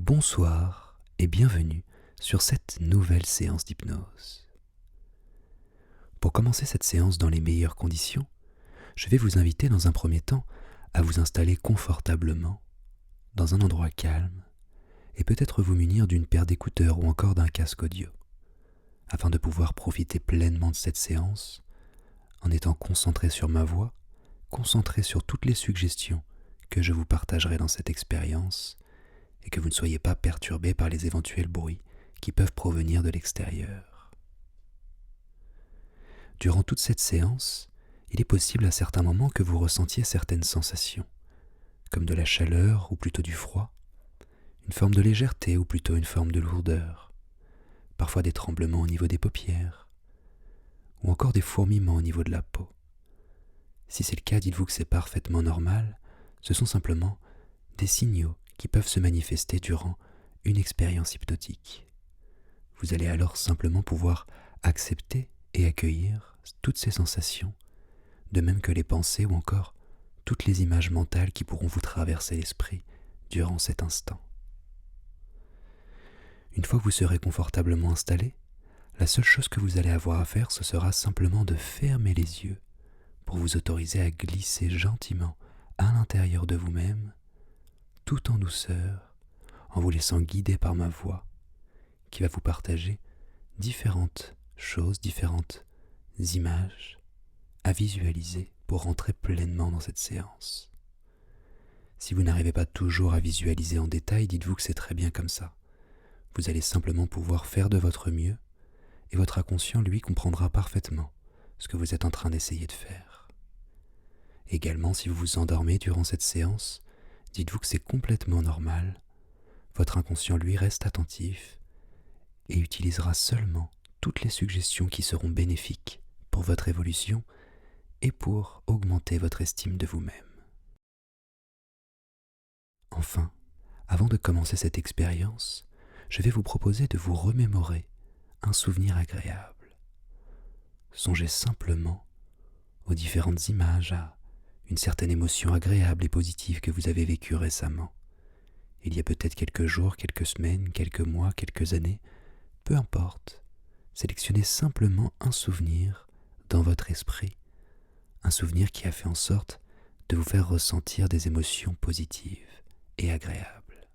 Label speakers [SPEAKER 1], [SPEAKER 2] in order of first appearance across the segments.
[SPEAKER 1] Bonsoir et bienvenue sur cette nouvelle séance d'hypnose. Pour commencer cette séance dans les meilleures conditions, je vais vous inviter dans un premier temps à vous installer confortablement dans un endroit calme et peut-être vous munir d'une paire d'écouteurs ou encore d'un casque audio, afin de pouvoir profiter pleinement de cette séance en étant concentré sur ma voix, concentré sur toutes les suggestions que je vous partagerai dans cette expérience et que vous ne soyez pas perturbé par les éventuels bruits qui peuvent provenir de l'extérieur. Durant toute cette séance, il est possible à certains moments que vous ressentiez certaines sensations, comme de la chaleur ou plutôt du froid, une forme de légèreté ou plutôt une forme de lourdeur, parfois des tremblements au niveau des paupières, ou encore des fourmillements au niveau de la peau. Si c'est le cas, dites-vous que c'est parfaitement normal, ce sont simplement des signaux qui peuvent se manifester durant une expérience hypnotique. Vous allez alors simplement pouvoir accepter et accueillir toutes ces sensations, de même que les pensées ou encore toutes les images mentales qui pourront vous traverser l'esprit durant cet instant. Une fois que vous serez confortablement installé, la seule chose que vous allez avoir à faire, ce sera simplement de fermer les yeux pour vous autoriser à glisser gentiment à l'intérieur de vous-même, tout en douceur, en vous laissant guider par ma voix, qui va vous partager différentes choses, différentes images à visualiser pour rentrer pleinement dans cette séance. Si vous n'arrivez pas toujours à visualiser en détail, dites-vous que c'est très bien comme ça. Vous allez simplement pouvoir faire de votre mieux et votre inconscient, lui, comprendra parfaitement ce que vous êtes en train d'essayer de faire. Également, si vous vous endormez durant cette séance, dites-vous que c'est complètement normal. Votre inconscient, lui, reste attentif et utilisera seulement toutes les suggestions qui seront bénéfiques pour votre évolution et pour augmenter votre estime de vous-même. Enfin, avant de commencer cette expérience, je vais vous proposer de vous remémorer un souvenir agréable. Songez simplement aux différentes images, à une certaine émotion agréable et positive que vous avez vécue récemment. Il y a peut-être quelques jours, quelques semaines, quelques mois, quelques années, peu importe. Sélectionnez simplement un souvenir dans votre esprit, un souvenir qui a fait en sorte de vous faire ressentir des émotions positives et agréables.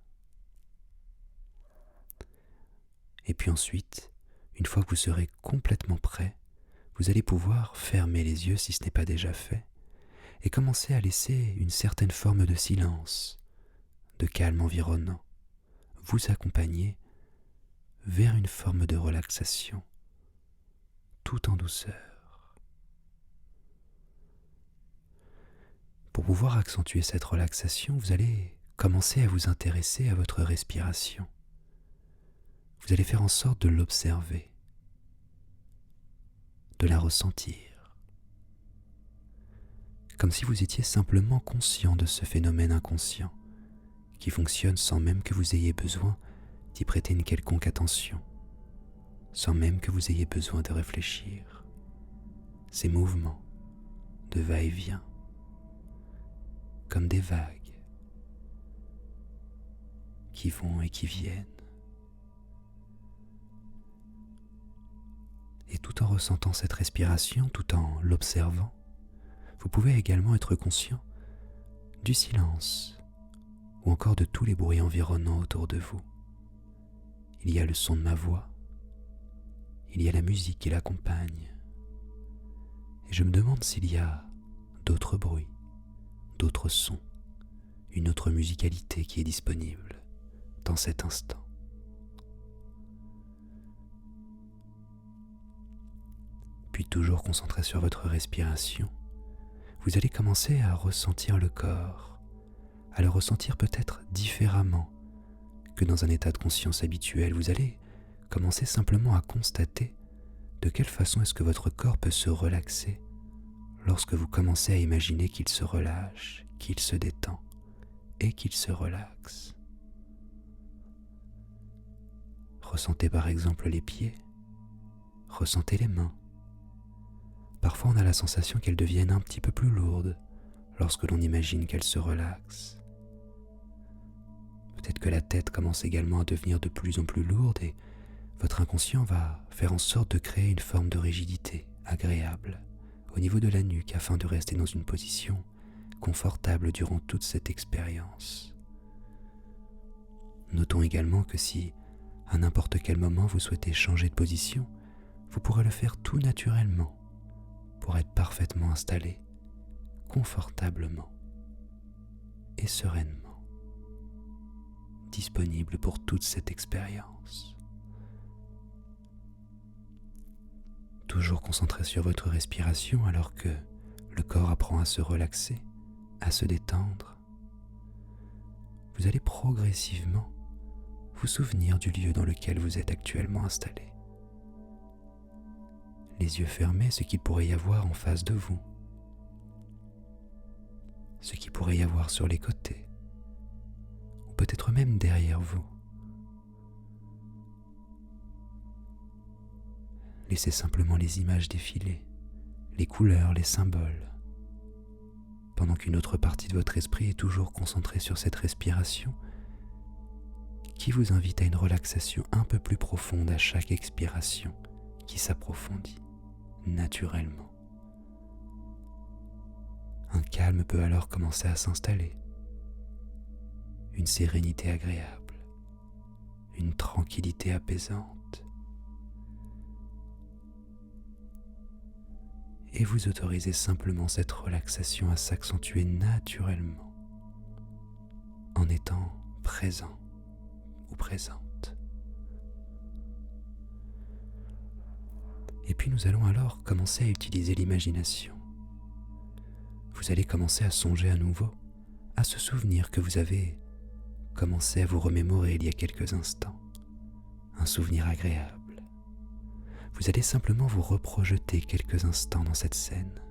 [SPEAKER 1] Et puis ensuite, une fois que vous serez complètement prêt, vous allez pouvoir fermer les yeux si ce n'est pas déjà fait et commencer à laisser une certaine forme de silence, de calme environnant, vous accompagner vers une forme de relaxation, tout en douceur. Pour pouvoir accentuer cette relaxation, vous allez commencer à vous intéresser à votre respiration. Vous allez faire en sorte de l'observer, de la ressentir, comme si vous étiez simplement conscient de ce phénomène inconscient qui fonctionne sans même que vous ayez besoin d'y prêter une quelconque attention, sans même que vous ayez besoin de réfléchir. Ces mouvements de va-et-vient, comme des vagues qui vont et qui viennent. Et tout en ressentant cette respiration, tout en l'observant, vous pouvez également être conscient du silence ou encore de tous les bruits environnants autour de vous. Il y a le son de ma voix, il y a la musique qui l'accompagne. Et je me demande s'il y a d'autres bruits, d'autres sons, une autre musicalité qui est disponible dans cet instant. Puis toujours concentré sur votre respiration, vous allez commencer à ressentir le corps, à le ressentir peut-être différemment que dans un état de conscience habituel. Vous allez commencer simplement à constater de quelle façon est-ce que votre corps peut se relaxer lorsque vous commencez à imaginer qu'il se relâche, qu'il se détend et qu'il se relaxe. Ressentez par exemple les pieds, ressentez les mains. Parfois on a la sensation qu'elles deviennent un petit peu plus lourdes lorsque l'on imagine qu'elles se relaxent. Peut-être que la tête commence également à devenir de plus en plus lourde et votre inconscient va faire en sorte de créer une forme de rigidité agréable au niveau de la nuque afin de rester dans une position confortable durant toute cette expérience. Notons également que si, à n'importe quel moment, vous souhaitez changer de position, vous pourrez le faire tout naturellement pour être parfaitement installé, confortablement et sereinement, disponible pour toute cette expérience. Toujours concentré sur votre respiration alors que le corps apprend à se relaxer, à se détendre. Vous allez progressivement vous souvenir du lieu dans lequel vous êtes actuellement installé. Les yeux fermés, ce qu'il pourrait y avoir en face de vous, ce qu'il pourrait y avoir sur les côtés, ou peut-être même derrière vous. Laissez simplement les images défiler, les couleurs, les symboles, pendant qu'une autre partie de votre esprit est toujours concentrée sur cette respiration qui vous invite à une relaxation un peu plus profonde à chaque expiration qui s'approfondit naturellement. Un calme peut alors commencer à s'installer, une sérénité agréable, une tranquillité apaisante. Et vous autorisez simplement cette relaxation à s'accentuer naturellement en étant présent ou présente. Et puis nous allons alors commencer à utiliser l'imagination. Vous allez commencer à songer à nouveau, à se souvenir que vous avez commencé à vous remémorer il y a quelques instants, un souvenir agréable. Vous allez simplement vous reprojeter quelques instants dans cette scène,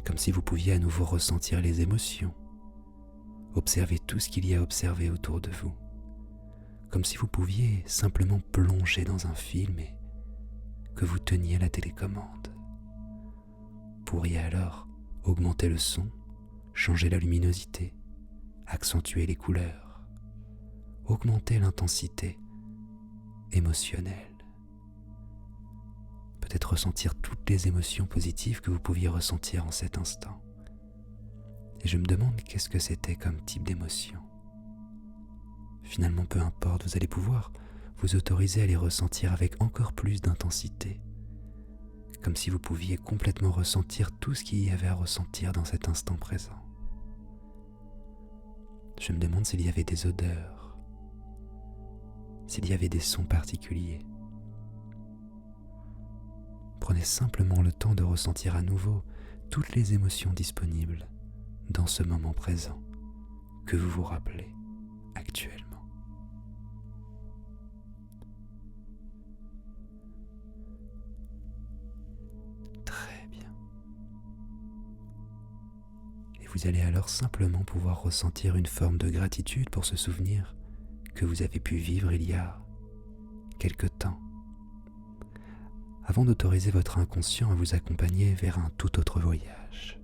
[SPEAKER 1] comme si vous pouviez à nouveau ressentir les émotions, observer tout ce qu'il y a à observer autour de vous, comme si vous pouviez simplement plonger dans un film et que vous teniez la télécommande. Vous pourriez alors augmenter le son, changer la luminosité, accentuer les couleurs, augmenter l'intensité émotionnelle. Peut-être ressentir toutes les émotions positives que vous pouviez ressentir en cet instant. Et je me demande qu'est-ce que c'était comme type d'émotion. Finalement, peu importe, vous allez pouvoir vous autoriser à les ressentir avec encore plus d'intensité, comme si vous pouviez complètement ressentir tout ce qu'il y avait à ressentir dans cet instant présent. Je me demande s'il y avait des odeurs, s'il y avait des sons particuliers. Prenez simplement le temps de ressentir à nouveau toutes les émotions disponibles dans ce moment présent que vous vous rappelez actuellement. Très bien. Et vous allez alors simplement pouvoir ressentir une forme de gratitude pour ce souvenir que vous avez pu vivre il y a quelque temps, avant d'autoriser votre inconscient à vous accompagner vers un tout autre voyage.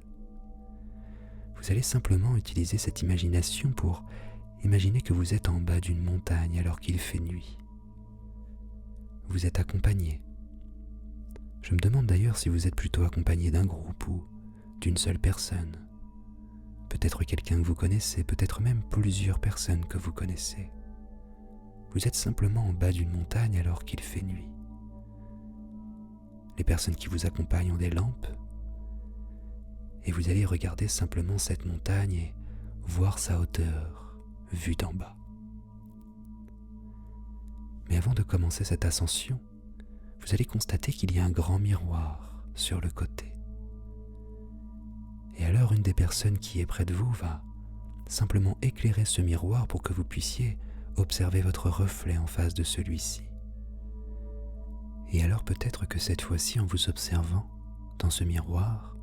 [SPEAKER 1] Vous allez simplement utiliser cette imagination pour imaginer que vous êtes en bas d'une montagne alors qu'il fait nuit. Vous êtes accompagné. Je me demande d'ailleurs si vous êtes plutôt accompagné d'un groupe ou d'une seule personne. Peut-être quelqu'un que vous connaissez, peut-être même plusieurs personnes que vous connaissez. Vous êtes simplement en bas d'une montagne alors qu'il fait nuit. Les personnes qui vous accompagnent ont des lampes et vous allez regarder simplement cette montagne et voir sa hauteur vue d'en bas. Mais avant de commencer cette ascension, vous allez constater qu'il y a un grand miroir sur le côté. Et alors une des personnes qui est près de vous va simplement éclairer ce miroir pour que vous puissiez observer votre reflet en face de celui-ci. Et alors peut-être que cette fois-ci, en vous observant dans ce miroir,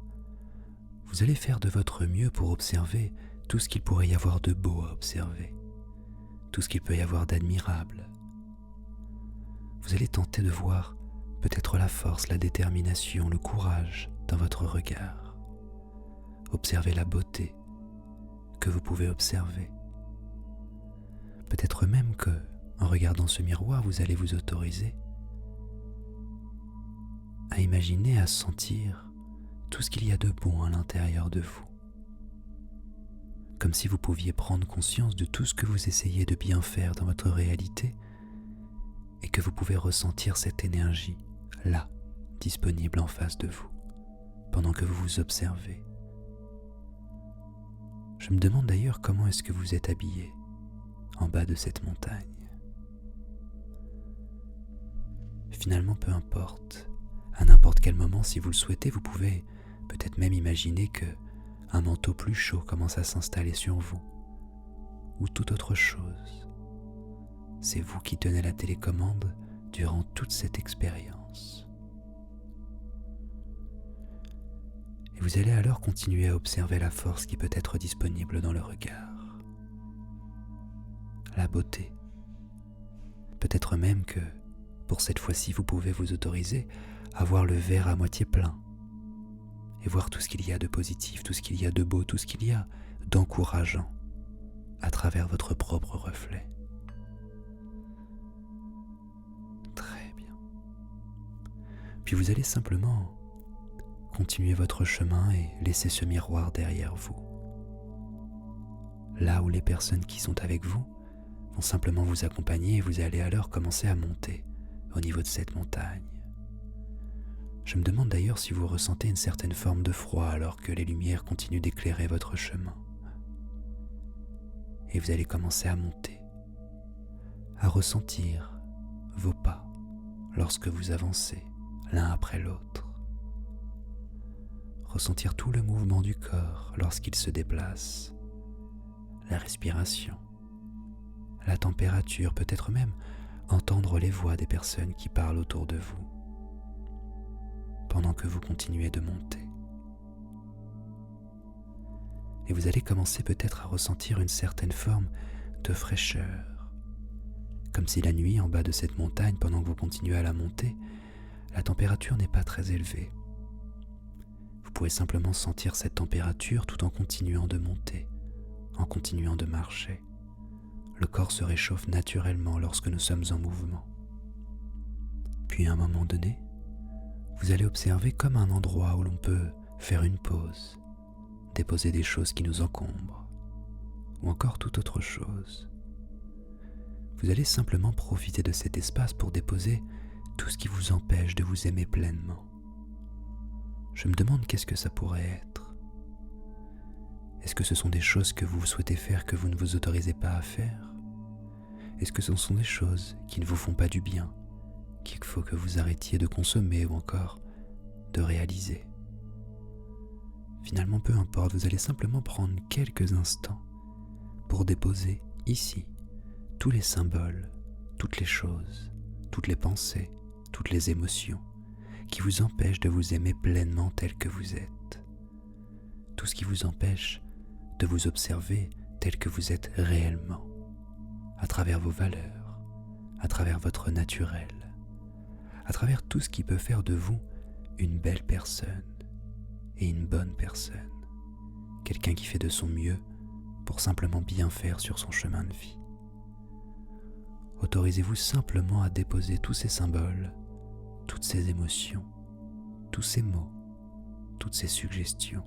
[SPEAKER 1] vous allez faire de votre mieux pour observer tout ce qu'il pourrait y avoir de beau à observer, tout ce qu'il peut y avoir d'admirable. Vous allez tenter de voir peut-être la force, la détermination, le courage dans votre regard. Observez la beauté que vous pouvez observer. Peut-être même que, en regardant ce miroir, vous allez vous autoriser à imaginer, à sentir tout ce qu'il y a de bon à l'intérieur de vous. Comme si vous pouviez prendre conscience de tout ce que vous essayez de bien faire dans votre réalité et que vous pouvez ressentir cette énergie là, disponible en face de vous, pendant que vous vous observez. Je me demande d'ailleurs comment est-ce que vous êtes habillé en bas de cette montagne. Finalement, peu importe. À n'importe quel moment, si vous le souhaitez, vous pouvez peut-être même imaginer que un manteau plus chaud commence à s'installer sur vous, ou toute autre chose. C'est vous qui tenez la télécommande durant toute cette expérience. Et vous allez alors continuer à observer la force qui peut être disponible dans le regard, la beauté. Peut-être même que, pour cette fois-ci, vous pouvez vous autoriser à voir le verre à moitié plein et voir tout ce qu'il y a de positif, tout ce qu'il y a de beau, tout ce qu'il y a d'encourageant à travers votre propre reflet. Très bien. Puis vous allez simplement continuer votre chemin et laisser ce miroir derrière vous. Là où les personnes qui sont avec vous vont simplement vous accompagner et vous allez alors commencer à monter au niveau de cette montagne. Je me demande d'ailleurs si vous ressentez une certaine forme de froid alors que les lumières continuent d'éclairer votre chemin. Et vous allez commencer à monter, à ressentir vos pas lorsque vous avancez l'un après l'autre. Ressentir tout le mouvement du corps lorsqu'il se déplace, la respiration, la température, peut-être même entendre les voix des personnes qui parlent autour de vous pendant que vous continuez de monter. Et vous allez commencer peut-être à ressentir une certaine forme de fraîcheur, comme si la nuit en bas de cette montagne, pendant que vous continuez à la monter, la température n'est pas très élevée. Vous pouvez simplement sentir cette température tout en continuant de monter, en continuant de marcher. Le corps se réchauffe naturellement lorsque nous sommes en mouvement. Puis à un moment donné, vous allez observer comme un endroit où l'on peut faire une pause, déposer des choses qui nous encombrent, ou encore toute autre chose. Vous allez simplement profiter de cet espace pour déposer tout ce qui vous empêche de vous aimer pleinement. Je me demande qu'est-ce que ça pourrait être. Est-ce que ce sont des choses que vous souhaitez faire que vous ne vous autorisez pas à faire? Est-ce que ce sont des choses qui ne vous font pas du bien, qu'il faut que vous arrêtiez de consommer ou encore de réaliser? Finalement, peu importe, vous allez simplement prendre quelques instants pour déposer ici tous les symboles, toutes les choses, toutes les pensées, toutes les émotions qui vous empêchent de vous aimer pleinement tel que vous êtes. Tout ce qui vous empêche de vous observer tel que vous êtes réellement, à travers vos valeurs, à travers votre naturel, à travers tout ce qui peut faire de vous une belle personne et une bonne personne, quelqu'un qui fait de son mieux pour simplement bien faire sur son chemin de vie. Autorisez-vous simplement à déposer tous ces symboles, toutes ces émotions, tous ces mots, toutes ces suggestions,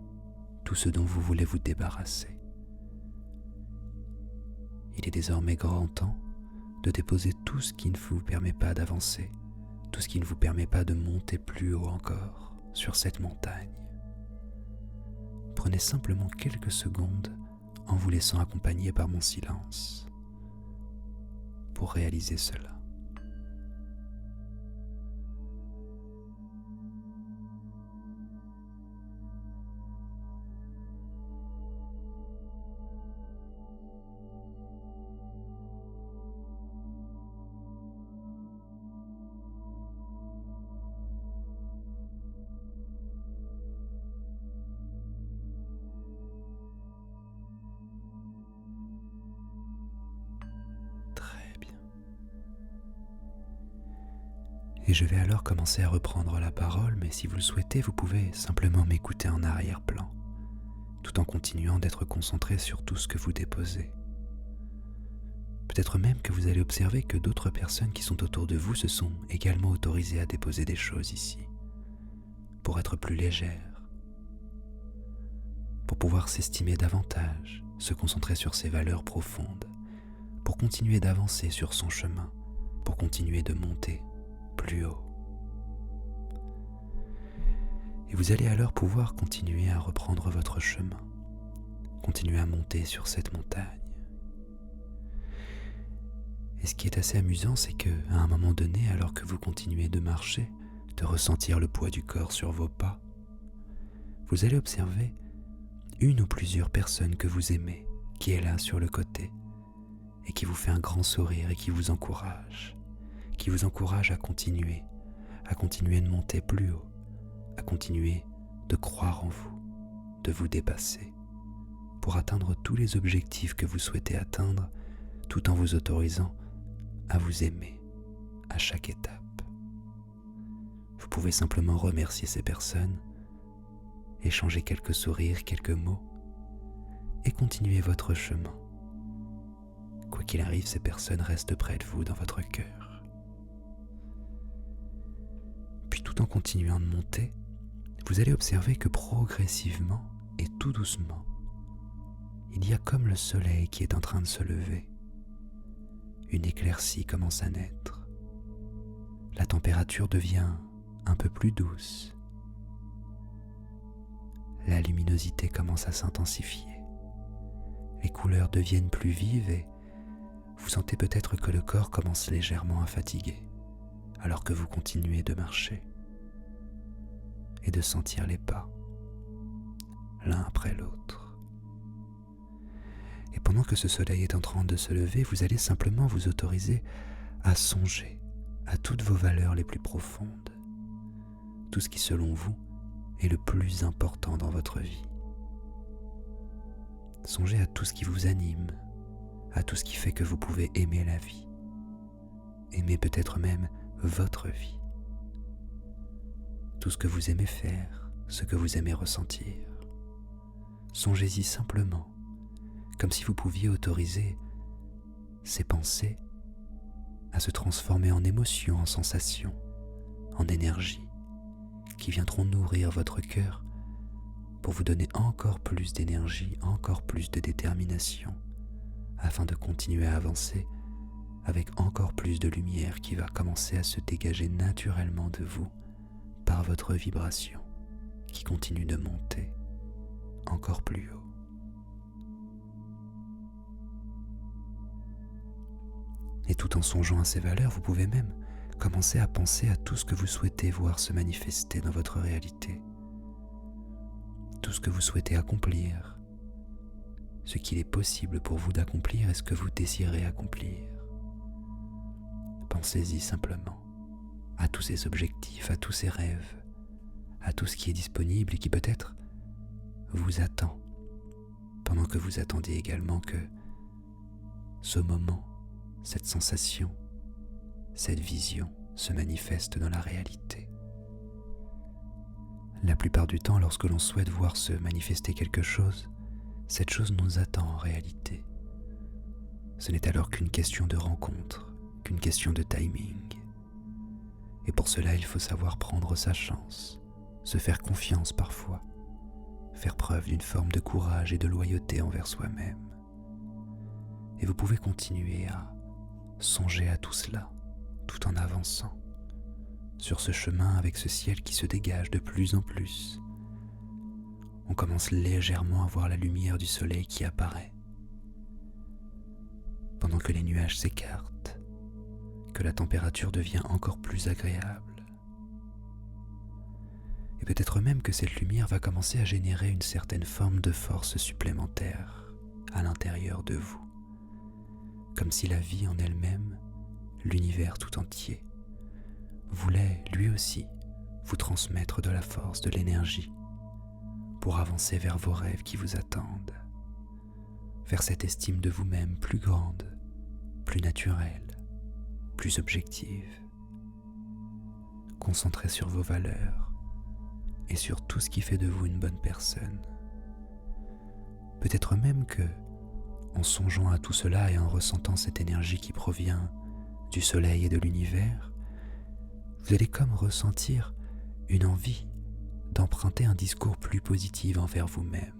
[SPEAKER 1] tout ce dont vous voulez vous débarrasser. Il est désormais grand temps de déposer tout ce qui ne vous permet pas d'avancer, tout ce qui ne vous permet pas de monter plus haut encore sur cette montagne. Prenez simplement quelques secondes en vous laissant accompagner par mon silence pour réaliser cela. Et je vais alors commencer à reprendre la parole, mais si vous le souhaitez, vous pouvez simplement m'écouter en arrière-plan, tout en continuant d'être concentré sur tout ce que vous déposez. Peut-être même que vous allez observer que d'autres personnes qui sont autour de vous se sont également autorisées à déposer des choses ici, pour être plus légères, pour pouvoir s'estimer davantage, se concentrer sur ses valeurs profondes, pour continuer d'avancer sur son chemin, pour continuer de monter plus haut. Et vous allez alors pouvoir continuer à reprendre votre chemin, continuer à monter sur cette montagne. Et ce qui est assez amusant, c'est qu'à un moment donné, alors que vous continuez de marcher, de ressentir le poids du corps sur vos pas, vous allez observer une ou plusieurs personnes que vous aimez, qui est là sur le côté, et qui vous fait un grand sourire et qui vous encourage à continuer de monter plus haut, à continuer de croire en vous, de vous dépasser, pour atteindre tous les objectifs que vous souhaitez atteindre, tout en vous autorisant à vous aimer à chaque étape. Vous pouvez simplement remercier ces personnes, échanger quelques sourires, quelques mots, et continuer votre chemin. Quoi qu'il arrive, ces personnes restent près de vous dans votre cœur. Puis tout en continuant de monter, vous allez observer que progressivement et tout doucement, il y a comme le soleil qui est en train de se lever. Une éclaircie commence à naître. La température devient un peu plus douce. La luminosité commence à s'intensifier. Les couleurs deviennent plus vives et vous sentez peut-être que le corps commence légèrement à fatiguer alors que vous continuez de marcher et de sentir les pas l'un après l'autre. Et pendant que ce soleil est en train de se lever, vous allez simplement vous autoriser à songer à toutes vos valeurs les plus profondes, tout ce qui selon vous est le plus important dans votre vie. Songez à tout ce qui vous anime, à tout ce qui fait que vous pouvez aimer la vie, aimer peut-être même votre vie, tout ce que vous aimez faire, ce que vous aimez ressentir. Songez-y simplement, comme si vous pouviez autoriser ces pensées à se transformer en émotions, en sensations, en énergie, qui viendront nourrir votre cœur pour vous donner encore plus d'énergie, encore plus de détermination, afin de continuer à avancer avec encore plus de lumière qui va commencer à se dégager naturellement de vous par votre vibration, qui continue de monter encore plus haut. Et tout en songeant à ces valeurs, vous pouvez même commencer à penser à tout ce que vous souhaitez voir se manifester dans votre réalité, tout ce que vous souhaitez accomplir, ce qu'il est possible pour vous d'accomplir et ce que vous désirez accomplir. Pensez-y simplement à tous ces objectifs, à tous ces rêves, à tout ce qui est disponible et qui peut-être vous attend, pendant que vous attendez également que ce moment, cette sensation, cette vision se manifeste dans la réalité. La plupart du temps, lorsque l'on souhaite voir se manifester quelque chose, cette chose nous attend en réalité. Ce n'est alors qu'une question de rencontre, qu'une question de timing. Et pour cela, il faut savoir prendre sa chance, se faire confiance parfois, faire preuve d'une forme de courage et de loyauté envers soi-même. Et vous pouvez continuer à songer à tout cela, tout en avançant sur ce chemin avec ce ciel qui se dégage de plus en plus. On commence légèrement à voir la lumière du soleil qui apparaît, pendant que les nuages s'écartent, que la température devient encore plus agréable. Et peut-être même que cette lumière va commencer à générer une certaine forme de force supplémentaire à l'intérieur de vous, comme si la vie en elle-même, l'univers tout entier, voulait lui aussi vous transmettre de la force, de l'énergie, pour avancer vers vos rêves qui vous attendent, vers cette estime de vous-même plus grande, plus naturelle, plus objective, concentrée sur vos valeurs et sur tout ce qui fait de vous une bonne personne. Peut-être même que, en songeant à tout cela et en ressentant cette énergie qui provient du soleil et de l'univers, vous allez comme ressentir une envie d'emprunter un discours plus positif envers vous-même.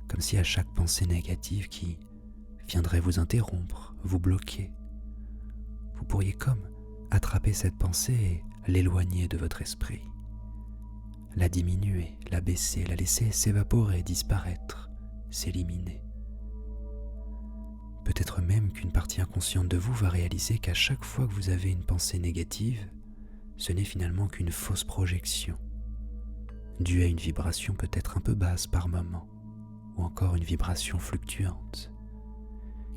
[SPEAKER 1] Comme si à chaque pensée négative qui viendrait vous interrompre, vous bloquer, vous pourriez comme attraper cette pensée et l'éloigner de votre esprit, la diminuer, la baisser, la laisser s'évaporer, disparaître, s'éliminer. Peut-être même qu'une partie inconsciente de vous va réaliser qu'à chaque fois que vous avez une pensée négative, ce n'est finalement qu'une fausse projection, due à une vibration peut-être un peu basse par moment, ou encore une vibration fluctuante,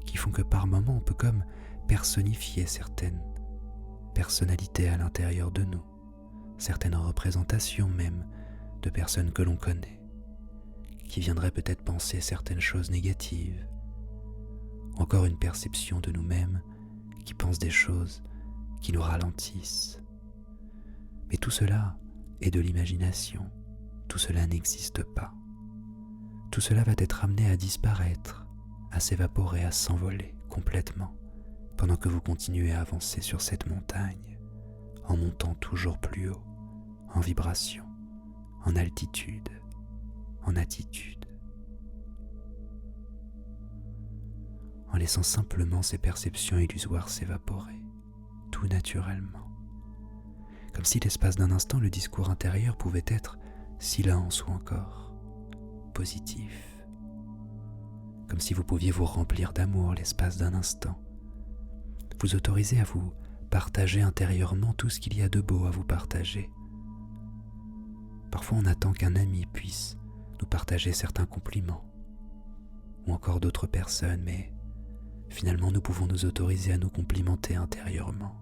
[SPEAKER 1] qui font que par moment on peut comme personnifier certaines personnalités à l'intérieur de nous, certaines représentations même de personnes que l'on connaît, qui viendraient peut-être penser certaines choses négatives, ou encore une perception de nous-mêmes qui pense des choses qui nous ralentissent. Mais tout cela est de l'imagination, tout cela n'existe pas. Tout cela va être amené à disparaître, à s'évaporer, à s'envoler complètement, pendant que vous continuez à avancer sur cette montagne, en montant toujours plus haut, en vibration, en altitude, en attitude, en laissant simplement ces perceptions illusoires s'évaporer, tout naturellement, comme si l'espace d'un instant le discours intérieur pouvait être silence ou encore positif, comme si vous pouviez vous remplir d'amour l'espace d'un instant, vous autoriser à vous partager intérieurement tout ce qu'il y a de beau à vous partager. Parfois on attend qu'un ami puisse nous partager certains compliments, ou encore d'autres personnes, mais finalement nous pouvons nous autoriser à nous complimenter intérieurement,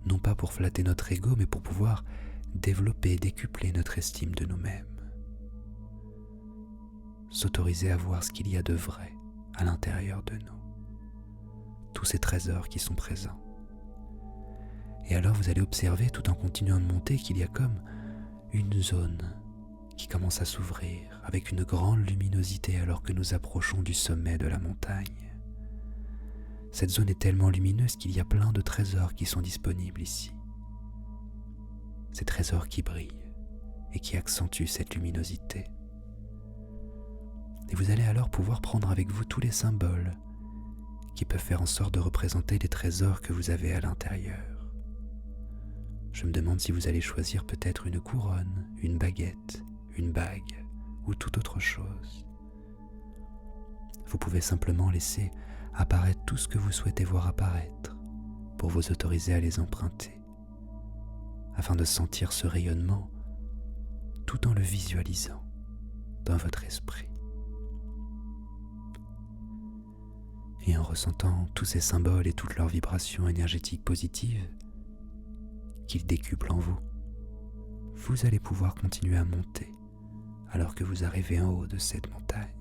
[SPEAKER 1] non pas pour flatter notre ego, mais pour pouvoir développer et décupler notre estime de nous-mêmes. S'autoriser à voir ce qu'il y a de vrai à l'intérieur de nous, tous ces trésors qui sont présents. Et alors vous allez observer, tout en continuant de monter, qu'il y a comme une zone qui commence à s'ouvrir avec une grande luminosité alors que nous approchons du sommet de la montagne. Cette zone est tellement lumineuse qu'il y a plein de trésors qui sont disponibles ici. Ces trésors qui brillent et qui accentuent cette luminosité. Et vous allez alors pouvoir prendre avec vous tous les symboles qui peuvent faire en sorte de représenter les trésors que vous avez à l'intérieur. Je me demande si vous allez choisir peut-être une couronne, une baguette, une bague ou toute autre chose. Vous pouvez simplement laisser apparaître tout ce que vous souhaitez voir apparaître pour vous autoriser à les emprunter, afin de sentir ce rayonnement tout en le visualisant dans votre esprit. Et en ressentant tous ces symboles et toutes leurs vibrations énergétiques positives qu'ils décuplent en vous, vous allez pouvoir continuer à monter alors que vous arrivez en haut de cette montagne.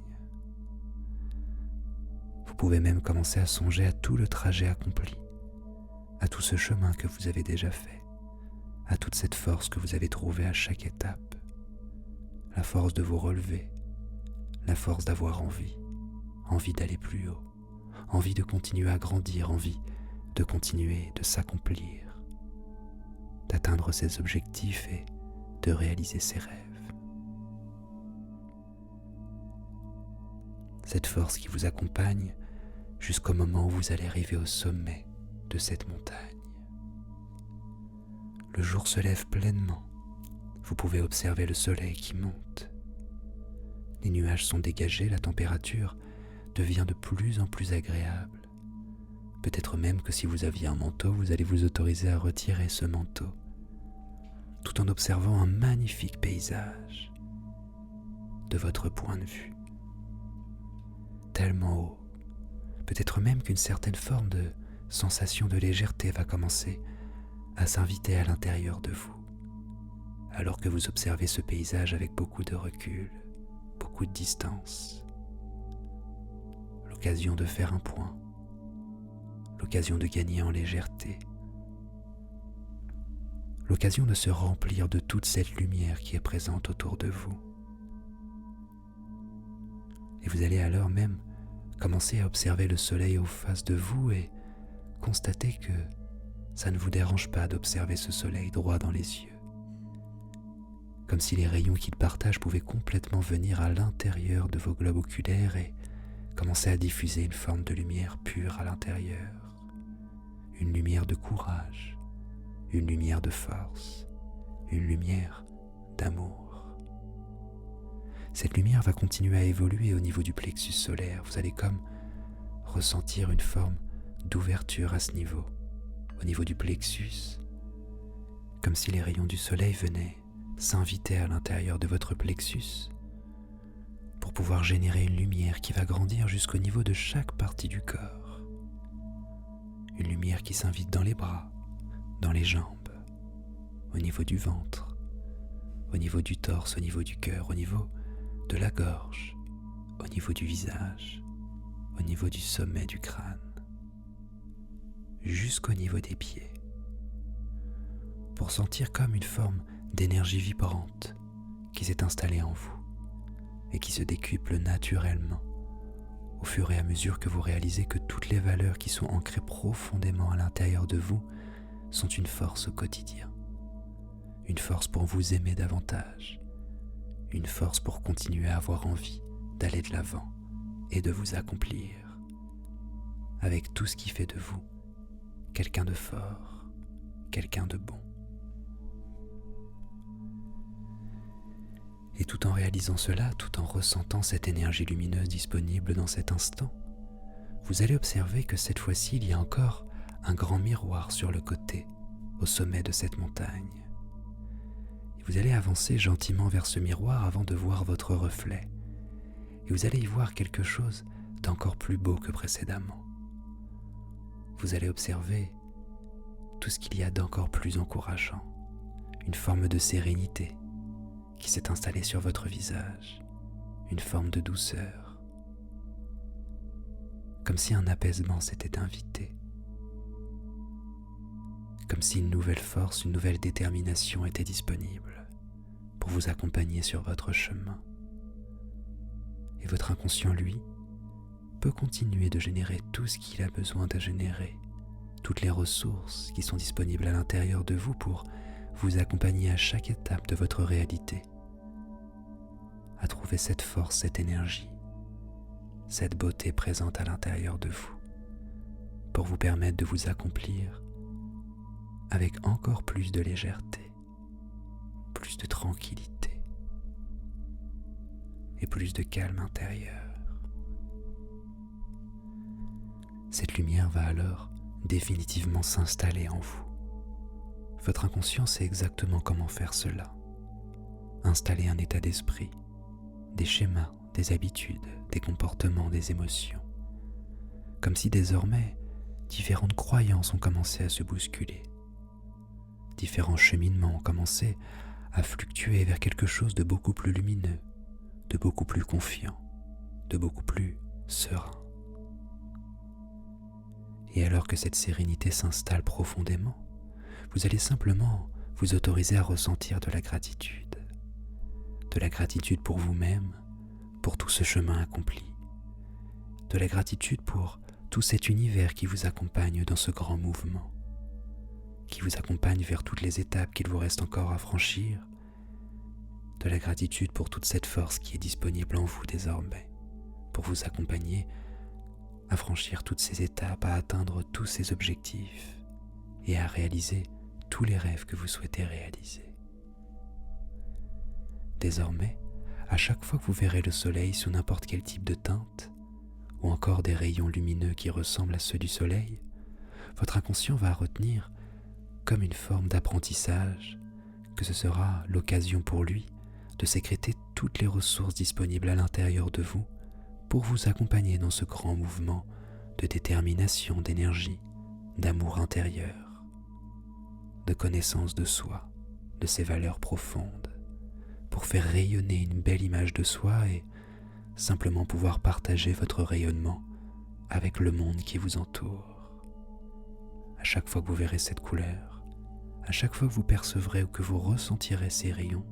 [SPEAKER 1] Vous pouvez même commencer à songer à tout le trajet accompli, à tout ce chemin que vous avez déjà fait, à toute cette force que vous avez trouvée à chaque étape, la force de vous relever, la force d'avoir envie d'aller plus haut, envie de continuer à grandir, envie de continuer de s'accomplir, d'atteindre ses objectifs et de réaliser ses rêves. Cette force qui vous accompagne jusqu'au moment où vous allez arriver au sommet de cette montagne. Le jour se lève pleinement. Vous pouvez observer le soleil qui monte. Les nuages sont dégagés, la température devient de plus en plus agréable. Peut-être même que si vous aviez un manteau, vous allez vous autoriser à retirer ce manteau, tout en observant un magnifique paysage de votre point de vue. Tellement haut, peut-être même qu'une certaine forme de sensation de légèreté va commencer à s'inviter à l'intérieur de vous, alors que vous observez ce paysage avec beaucoup de recul, beaucoup de distance. L'occasion de faire un point, l'occasion de gagner en légèreté, l'occasion de se remplir de toute cette lumière qui est présente autour de vous. Et vous allez alors même commencer à observer le soleil en face de vous et constater que ça ne vous dérange pas d'observer ce soleil droit dans les yeux. Comme si les rayons qu'il partage pouvaient complètement venir à l'intérieur de vos globes oculaires et commencer à diffuser une forme de lumière pure à l'intérieur. Une lumière de courage, une lumière de force, une lumière d'amour. Cette lumière va continuer à évoluer au niveau du plexus solaire. Vous allez comme ressentir une forme d'ouverture à ce niveau, au niveau du plexus, comme si les rayons du soleil venaient s'inviter à l'intérieur de votre plexus pour pouvoir générer une lumière qui va grandir jusqu'au niveau de chaque partie du corps. Une lumière qui s'invite dans les bras, dans les jambes, au niveau du ventre, au niveau du torse, au niveau du cœur, au niveau de la gorge, au niveau du visage, au niveau du sommet du crâne, jusqu'au niveau des pieds, pour sentir comme une forme d'énergie vibrante qui s'est installée en vous et qui se décuple naturellement au fur et à mesure que vous réalisez que toutes les valeurs qui sont ancrées profondément à l'intérieur de vous sont une force au quotidien, une force pour vous aimer davantage, une force pour continuer à avoir envie d'aller de l'avant et de vous accomplir avec tout ce qui fait de vous quelqu'un de fort, quelqu'un de bon. Et tout en réalisant cela, tout en ressentant cette énergie lumineuse disponible dans cet instant, vous allez observer que cette fois-ci, il y a encore un grand miroir sur le côté, au sommet de cette montagne. Et vous allez avancer gentiment vers ce miroir avant de voir votre reflet. Et vous allez y voir quelque chose d'encore plus beau que précédemment. Vous allez observer tout ce qu'il y a d'encore plus encourageant, une forme de sérénité qui s'est installée sur votre visage, une forme de douceur, comme si un apaisement s'était invité, comme si une nouvelle force, une nouvelle détermination était disponible pour vous accompagner sur votre chemin. Et votre inconscient, lui, peut continuer de générer tout ce qu'il a besoin de générer, toutes les ressources qui sont disponibles à l'intérieur de vous pour vous accompagner à chaque étape de votre réalité, à trouver cette force, cette énergie, cette beauté présente à l'intérieur de vous, pour vous permettre de vous accomplir avec encore plus de légèreté, plus de tranquillité et plus de calme intérieur. Cette lumière va alors définitivement s'installer en vous. Votre inconscient sait exactement comment faire cela. Installer un état d'esprit, des schémas, des habitudes, des comportements, des émotions. Comme si désormais, différentes croyances ont commencé à se bousculer. Différents cheminements ont commencé à fluctuer vers quelque chose de beaucoup plus lumineux, de beaucoup plus confiant, de beaucoup plus serein. Et alors que cette sérénité s'installe profondément, vous allez simplement vous autoriser à ressentir de la gratitude. De la gratitude pour vous-même, pour tout ce chemin accompli. De la gratitude pour tout cet univers qui vous accompagne dans ce grand mouvement, qui vous accompagne vers toutes les étapes qu'il vous reste encore à franchir. De la gratitude pour toute cette force qui est disponible en vous désormais, pour vous accompagner à franchir toutes ces étapes, à atteindre tous ces objectifs et à réaliser tous les rêves que vous souhaitez réaliser. Désormais, à chaque fois que vous verrez le soleil sous n'importe quel type de teinte, ou encore des rayons lumineux qui ressemblent à ceux du soleil, votre inconscient va retenir comme une forme d'apprentissage que ce sera l'occasion pour lui de sécréter toutes les ressources disponibles à l'intérieur de vous pour vous accompagner dans ce grand mouvement de détermination, d'énergie, d'amour intérieur, de connaissance de soi, de ses valeurs profondes, pour faire rayonner une belle image de soi et simplement pouvoir partager votre rayonnement avec le monde qui vous entoure. À chaque fois que vous verrez cette couleur, à chaque fois que vous percevrez ou que vous ressentirez ces rayons,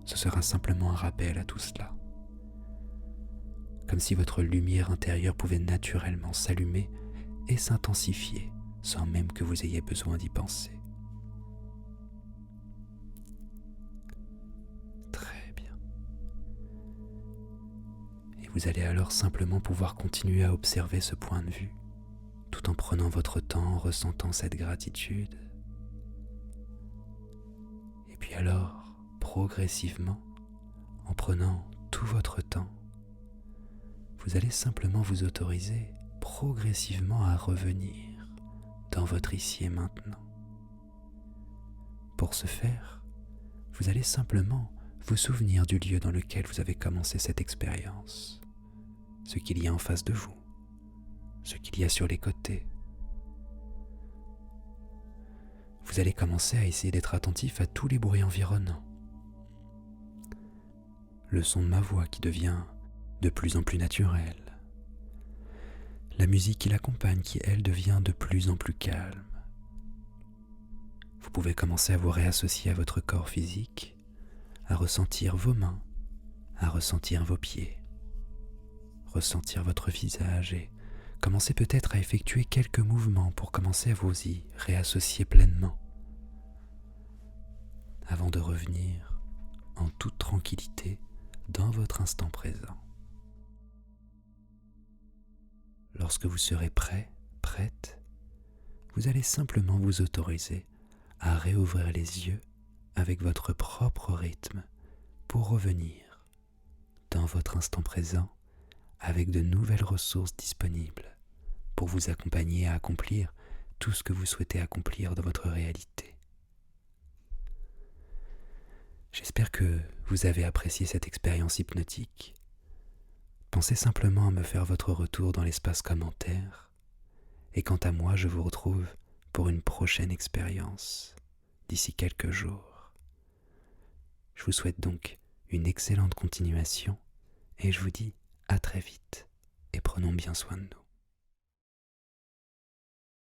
[SPEAKER 1] ce sera simplement un rappel à tout cela. comme si votre lumière intérieure pouvait naturellement s'allumer et s'intensifier sans même que vous ayez besoin d'y penser. Très bien. Et vous allez alors simplement pouvoir continuer à observer ce point de vue, tout en prenant votre temps, en ressentant cette gratitude. Et puis alors, progressivement, en prenant tout votre temps, vous allez simplement vous autoriser progressivement à revenir dans votre ici et maintenant. Pour ce faire, vous allez simplement vous souvenir du lieu dans lequel vous avez commencé cette expérience, ce qu'il y a en face de vous, ce qu'il y a sur les côtés. Vous allez commencer à essayer d'être attentif à tous les bruits environnants. Le son de ma voix qui devient de plus en plus naturel. La musique qui l'accompagne qui, elle, devient de plus en plus calme. Vous pouvez commencer à vous réassocier à votre corps physique, à ressentir vos mains, à ressentir vos pieds, ressentir votre visage et commencer peut-être à effectuer quelques mouvements pour commencer à vous y réassocier pleinement, avant de revenir en toute tranquillité dans votre instant présent. Lorsque vous serez prêt, prête, vous allez simplement vous autoriser à réouvrir les yeux avec votre propre rythme pour revenir dans votre instant présent avec de nouvelles ressources disponibles pour vous accompagner à accomplir tout ce que vous souhaitez accomplir dans votre réalité. J'espère que vous avez apprécié cette expérience hypnotique. Pensez simplement à me faire votre retour dans l'espace commentaire. Et quant à moi, je vous retrouve pour une prochaine expérience d'ici quelques jours. Je vous souhaite donc une excellente continuation et je vous dis à très vite et prenons bien soin de nous.